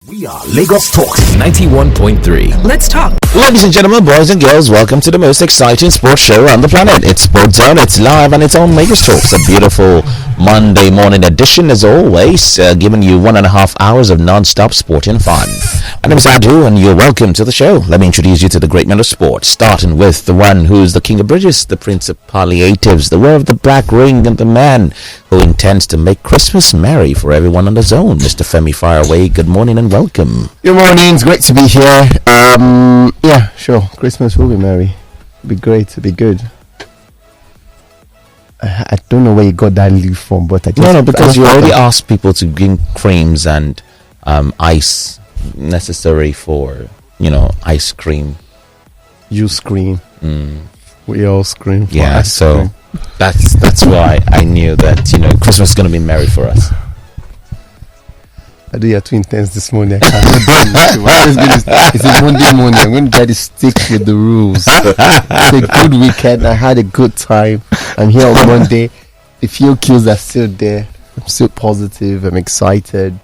We are Lagos Talks 91.3. Let's talk. Ladies and gentlemen, boys and girls, welcome to the most exciting sports show on the planet. It's Sports Zone, it's live and it's on Lagos Talks. A beautiful Monday morning edition as always, giving you 1.5 hours of non-stop sporting fun. My name is Adu and you're welcome to the show. Let me introduce you to the great man of sports, starting with the one who's the king of bridges, the prince of palliatives, the wearer of the black ring, and the man who intends to make Christmas merry for everyone on the zone. Mr. Femi Faraway, good morning and welcome. Good morning, it's great to be here. Yeah, sure, Christmas will be merry. It'll be great, it'll be good. I don't know where you got that leaf from, but I just... No, because you already asked people to bring creams and ice necessary for, ice cream. You scream. We all scream. Yeah, so cream. That's why I knew that, Christmas is going to be merry for us. I do you're too intense this morning. It's a Monday morning. I'm going to try to stick with the rules. It's a good weekend. I had a good time. I'm here on Monday. The few kills are still there. I'm still positive. I'm excited.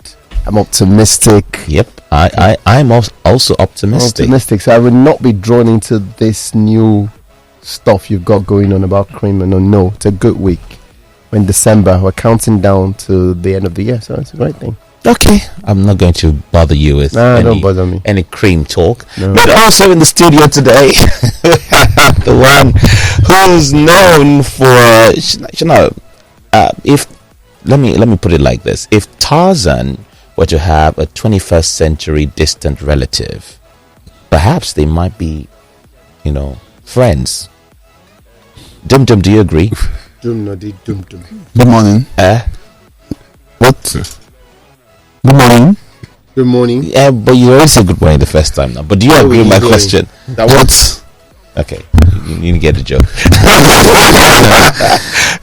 I'm optimistic. Yep, I'm also optimistic. So I would not be drawn into this new stuff you've got going on about cream. No, it's a good week. We're in December. We're counting down to the end of the year. So it's a great thing. Okay, I'm not going to bother you with don't bother me. Any cream talk. No. But also in the studio today, we have the one who's known for, let me put it like this: if Tarzan were to have a 21st century distant relative, perhaps they might be, friends. Dum, do you agree? Dum. Good morning. What? Good morning. Good morning. Yeah, but you already said good morning the first time now. But do you agree with my question? What? Okay, you get the joke.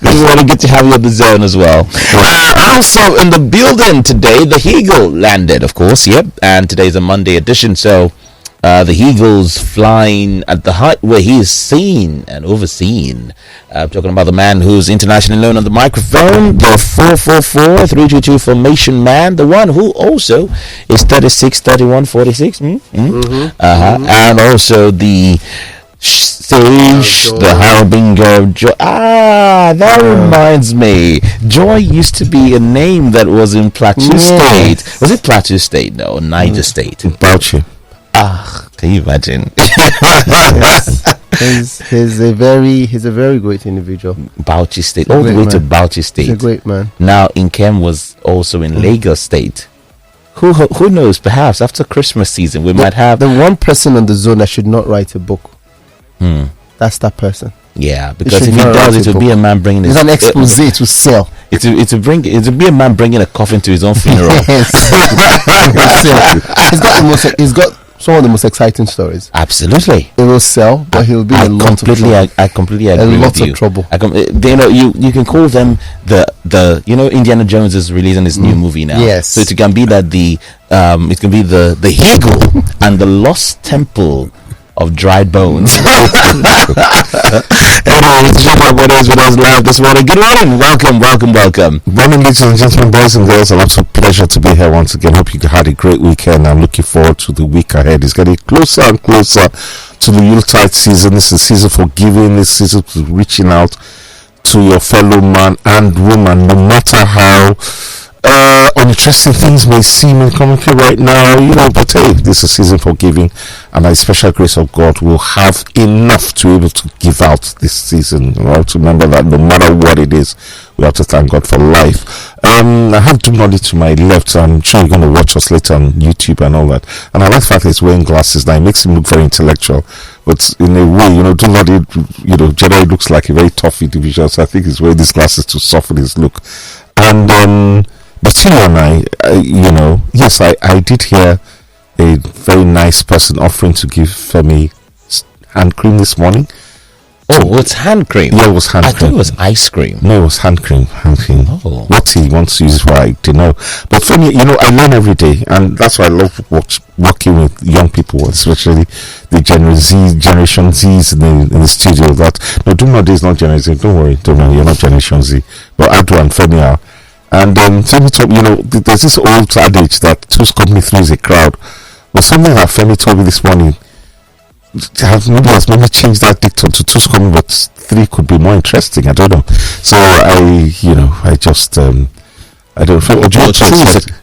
Just want to get to have you on the zone as well. Also in the building today, the Eagle landed, of course. Yep, and today's a Monday edition, so the Eagle's flying at the height where he is seen and overseen. Talking about the man who's internationally known on the microphone, the 4-4-4-3-2-2 formation man, the one who also is 36-31-46. And also the sage, the harbinger of joy. That reminds me. Joy used to be a name that was in Plateau State. Was it Plateau State? No, Niger State. Bauchi. Can you imagine? He's a very great individual. Bauchi State, all the way to Bauchi State. He's a great man. Now Inkem was also in Lagos State. Who knows? Perhaps after Christmas season we might have the one person on the zone that should not write a book. That's that person. Yeah, because if he does, it will be a man bringing. It's an expose to sell. It will be a man bringing a coffin to his own funeral. He's got some of the most exciting stories. Absolutely, it will sell, but he'll be in a lot of trouble. I completely agree with you. A lot of trouble. You can call them the Indiana Jones is releasing his new movie now. Yes, so it can be that it can be the Eagle and the Lost Temple of dried bones. Anyway, it's what is with us live this morning. Good morning, welcome. Morning, ladies and gentlemen, boys and girls. An absolute pleasure to be here once again. Hope you had a great weekend. I'm looking forward to the week ahead. It's getting closer and closer to the Yuletide season. It's a season for giving. It's a season for reaching out to your fellow man and woman, no matter how uninteresting things may seem in commentary right now, but hey, this is a season for giving, and by the special grace of God, we'll have enough to be able to give out this season. We have to remember that no matter what it is, we have to thank God for life. I have Dumnodi to my left. I'm sure you're going to watch us later on YouTube and all that. And I like the fact that he's wearing glasses now. It makes him look very intellectual. But in a way, Dumnodi, generally looks like a very tough individual. So I think he's wearing these glasses to soften his look. And between you and I, yes, I did hear a very nice person offering to give Femi hand cream this morning. Oh, it's hand cream. Yeah, it was hand cream. I thought it was ice cream. No, it was hand cream. Oh. What he wants to use is what I don't know. But for me, I learn every day, and that's why I love working with young people, especially the Generation Zs in the studio. That no, Dumnodi is not Generation Z. Don't worry, you're not Generation Z. But Adu and Femi are. And Femi told me, there's this old adage that two's company, three's a crowd. But something that Femi told me this morning has maybe changed that dictum to two's company, but three could be more interesting. I don't know. So I just I don't know.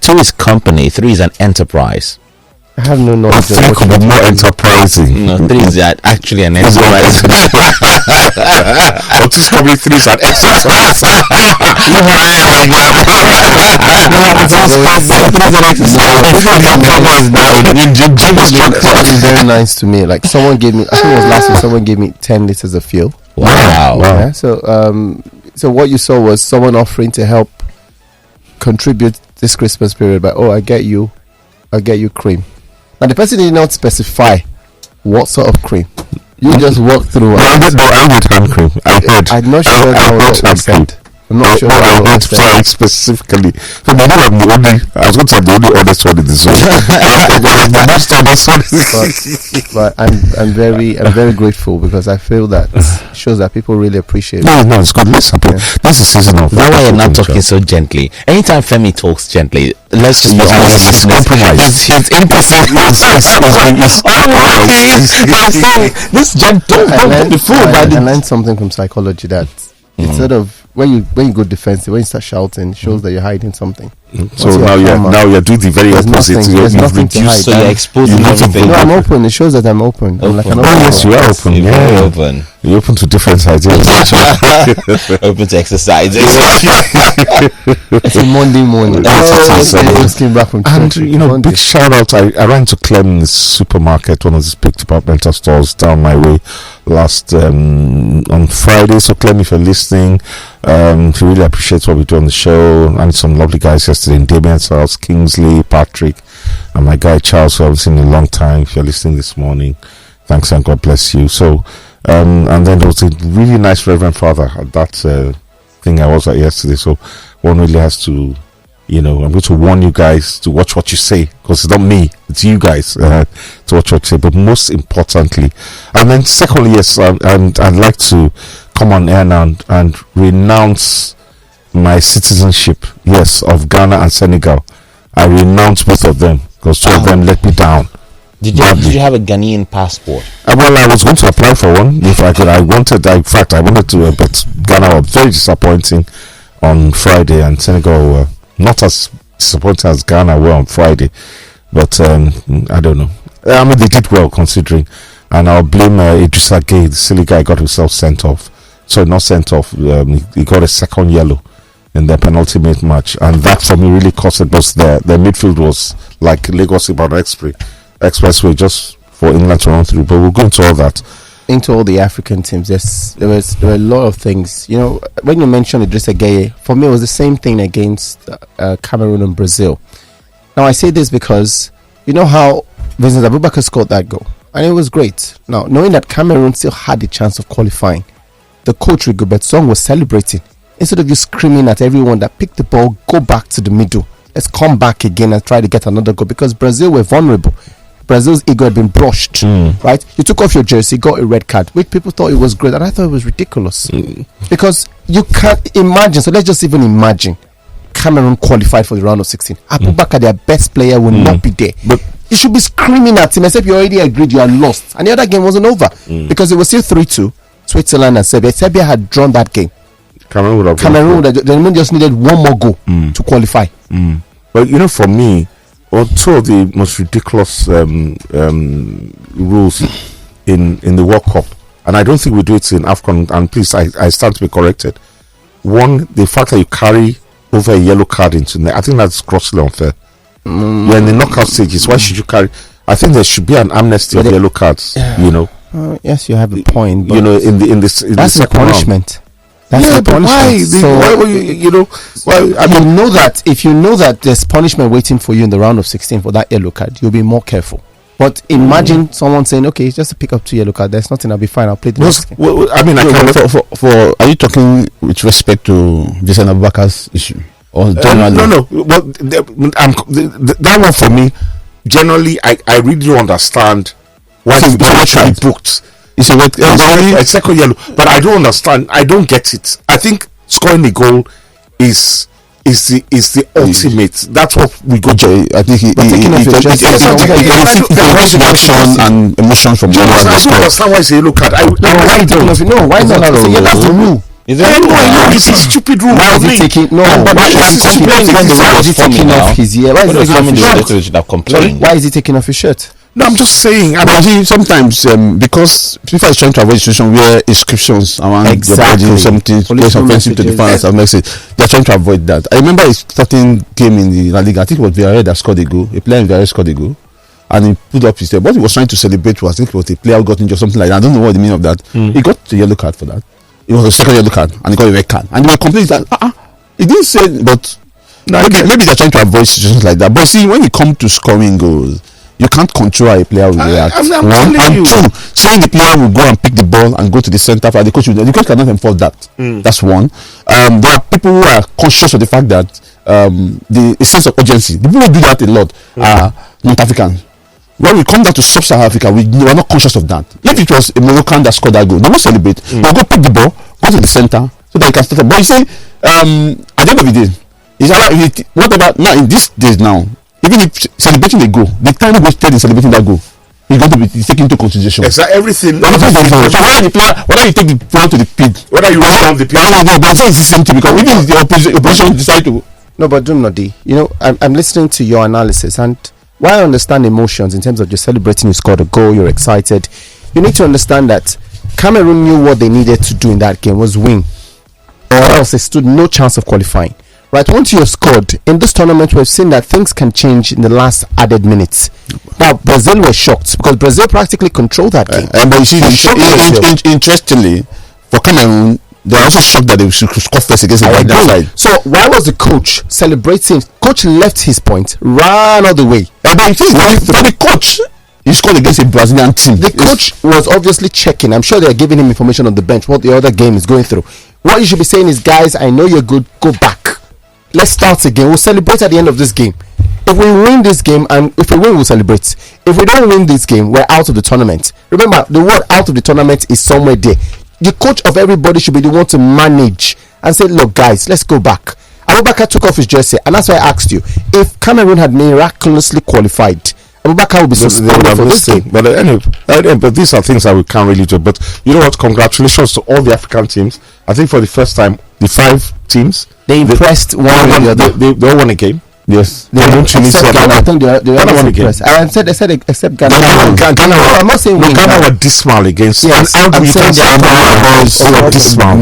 Two is company, three is an enterprise. I have no knowledge. Three could be more enterprising. No, three is actually an enterprise. Or two's company, three is an exercise. It's very nice to me. Like someone gave me, I think it was last week, someone gave me 10 liters of fuel. Wow. Yeah, so what you saw was someone offering to help contribute this Christmas period by, I'll get you cream. Now the person did not specify what sort of cream. You just walk through. I with hand cream. I'm not sure that was said. I'm not sure how I said specifically. So I was going to say the only honest one in this one. The most honest one. But I'm very grateful because I feel that shows that people really appreciate it. No, it's good. Let's happen. That's the season of. That's why you're not talking so gently. Anytime Femi talks gently, let's just be honest. He's compromised. He's implicit. This gent don't be fooled by I learned something from psychology that it's sort of when you go defensive, when you start shouting, it shows that you're hiding something. So now you're doing the very opposite. There's nothing to hide. So you're exposing everything. No, I'm open. It shows that I'm open. I'm like an open. Yes, you are open. You're open. You're open to different ideas. Open to exercise. It's a Monday morning. I just came back from church. And big shout out. I ran to Clem's supermarket, one of these big departmental stores down my way last on Friday. So Clem, if you're listening, we really appreciate what we do on the show. And some lovely guys yesterday in Damien's house, Kingsley, Patrick, and my guy Charles, who I've seen in a long time. If you're listening this morning, thanks and God bless you. So and then there was a really nice Reverend Father at that thing I was at yesterday. So one really has to, I'm going to warn you guys to watch what you say, because it's not me, it's you guys to watch what you say. But most importantly, and then secondly, yes, and I'd like to come on air now and renounce my citizenship, yes, of Ghana and Senegal. I renounce both of them because two of them let me down. Did you have a Ghanaian passport? Well, I was going to apply for one if I could. I wanted to, but Ghana were very disappointing on Friday, and Senegal were not as disappointing as Ghana were on Friday. But I don't know. I mean, they did well considering, and I'll blame Idrissa Gueye, the silly guy, got himself sent off. So not sent off. He got a second yellow in their penultimate match, and that for me really cost it, because their midfield was like Lagos-Ibadan Expressway, just for England to run through. But we'll go into all that. Into all the African teams, there were a lot of things. When you mentioned Idrissa Gueye, for me it was the same thing against Cameroon and Brazil. Now I say this because you know how Vincent Abubakar scored that goal, and it was great. Now knowing that Cameroon still had the chance of qualifying, the coach Rigobert Song was celebrating. Instead of just screaming at everyone that picked the ball, go back to the middle. Let's come back again and try to get another goal, because Brazil were vulnerable. Brazil's ego had been brushed, right? You took off your jersey, got a red card, which people thought it was great, and I thought it was ridiculous. Because you can't imagine, so let's just even imagine Cameroon qualified for the round of 16. Abubakar, their best player, will not be there. But you should be screaming at him, except you already agreed you are lost. And the other game wasn't over, because it was still 3-2, Switzerland and Serbia. Serbia had drawn that game. Cameroon would just needed one more goal to qualify. But for me, two of the most ridiculous rules in the World Cup, and I don't think we do it in AFCON, and please, I stand to be corrected. One, the fact that you carry over a yellow card into I think that's grossly unfair. You're in the knockout stages. Why should you carry? I think there should be an amnesty of yellow cards. Yes, you have a point. But that's a punishment. That's the punishment. Why? If you know that there's punishment waiting for you in the round of 16 for that yellow card, you'll be more careful. But imagine someone saying, "Okay, it's just to pick up 2 yellow cards. There's nothing. I'll be fine. I'll play the next game." Are you talking with respect to Vincent Abubakar's issue? Or generally? No. Well, that one for me, generally, I really don't understand why it should be booked. It's a second yellow, but I don't understand. I don't get it. I think scoring a goal is is the ultimate. That's what we go to. I think he reaction and emotion from the I don't understand why you look at. Why not? Yeah, that's the rule. Is a stupid rule. Why is he taking? No, why is he taking off his ear? Why is he taking off his shirt? No, I'm just saying. Sometimes because FIFA is trying to avoid a situation where inscriptions around the body, something goes offensive to the fans and message. They're trying to avoid that. I remember a starting game in the La Liga. I think it was Villarreal that scored a goal. A player in Villarreal scored a goal, and he put up his head. What he was trying to celebrate was, I think it was a player who got injured or something like that. I don't know what the meaning of that. He got a yellow card for that. It was a second yellow card, and he got a red card. And they were complaining that he didn't say, but maybe they're trying to avoid situations like that. But see, when you come to scoring goals, you can't control how a player will react. One and two, saying the player will go and pick the ball and go to the center for the coach cannot enforce that. That's one. There are people who are conscious of the fact that the sense of urgency. The people who do that a lot are not Africans. When we come down to sub-Saharan Africa, we are not conscious of that. If it was a Moroccan that scored that goal, they won't celebrate. They'll go pick the ball, go to the center, so that you can start. But you say, at the end of the day, whatever. Now in these days now, even if celebrating a goal, the time he wasted in celebrating that goal is going to be taken into consideration. Exactly, everything. So whether you take the ball to the pit, whether you run down the pitch, it's the same thing, because even if the opposition decide to. No, but Dumnodi, I'm listening to your analysis, and while I understand emotions in terms of you're celebrating, you scored a goal, you're excited, you need to understand that Cameroon knew what they needed to do in that game was win, or else they stood no chance of qualifying. Right, once you have scored in this tournament, we've seen that things can change in the last added minutes. Now, Brazil were shocked because Brazil practically controlled that game. But you see, interestingly, for Cameroon, they're also shocked that they should score first against the right side. So, why was the coach celebrating? Coach left his point, ran all the way. But the coach, he scored against a Brazilian team. The coach was obviously checking. I'm sure they're giving him information on the bench what the other game is going through. What you should be saying is, guys, I know you're good. Go back. Let's start again. We'll celebrate at the end of this game. If we win this game, and if we win, we'll celebrate. If we don't win this game, we're out of the tournament. Remember, the word out of the tournament is somewhere there. The coach of everybody should be the one to manage and say, look, guys, let's go back. Abubakar took off his jersey, and that's why I asked you, if Cameroon had miraculously qualified, Abubakar would be suspended for this game. But anyway, but these are things that we can't really do. But you know what? Congratulations to all the African teams. I think for the first time, the 5 teams, they impressed one or the other. They all won a game. Yes, they won Tunisia. I think they won a game. I said except Ghana. I'm not saying Ghana were dismal against. Yes, and how do you think they were dismal?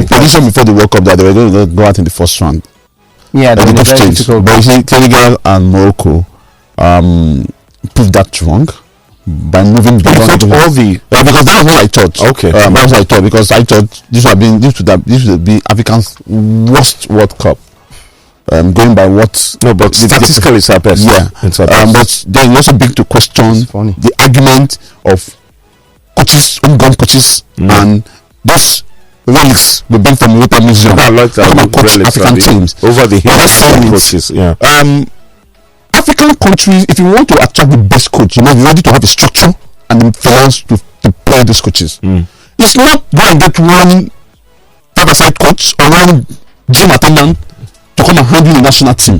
Position before the World Cup that they were going to go out in the first round. Yeah, the group stage. But you see, Senegal and Morocco proved that wrong by moving beyond all the because that was what I thought. Okay, that's what I thought, because I thought this would be Africa's worst World Cup. Going by what? No, but statistically it's our best. Yeah, but then you also begin to question the argument of coaches, homegrown coaches, and those relics we bring from European Museum. I like that. African teams over the history coaches. Yeah. African countries, if you want to attract the best coach, you must be ready to have a structure and influence to play these coaches. It's not go and get one 5-a-side coach or one gym attendant to come and handle the national team.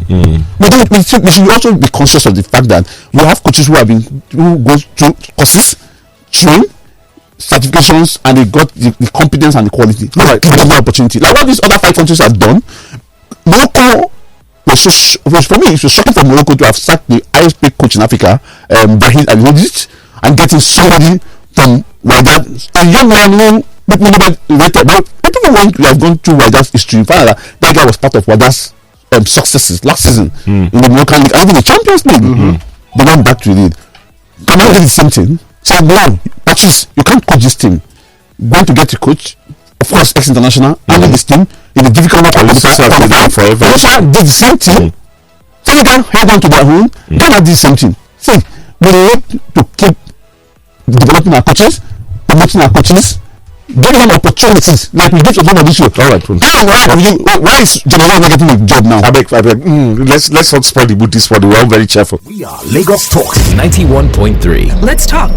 But then we should also be conscious of the fact that we have coaches who go through courses, train, certifications, and they got the competence and the quality. Give them the opportunity. Like what these other 5 countries have done. Morocco for me, it was shocking for Morocco to have sacked the highest paid coach in Africa, Brahim Al-Wadic, and getting somebody from Wydad, a young man who nobody rated. But people want to have gone through Wydad's history. Find out that guy was part of Wydad's successes last season in the Moroccan League and even the Champions League. They went back to it. Cameroon did the same thing. So no, Patrice, you can't coach this team. Going to get a coach, of course, ex-international, and this team in a difficult match. Forever. Did the same thing. Senegal held on to their own. Ghana did the same thing. See, we need to keep developing our coaches, promoting our coaches, giving them opportunities like we did for some of this show. All right. Why is General not getting a job now? I beg. Let's not spoil the mood this morning. We're all very cheerful. We are Lagos Talks 91.3. Let's talk.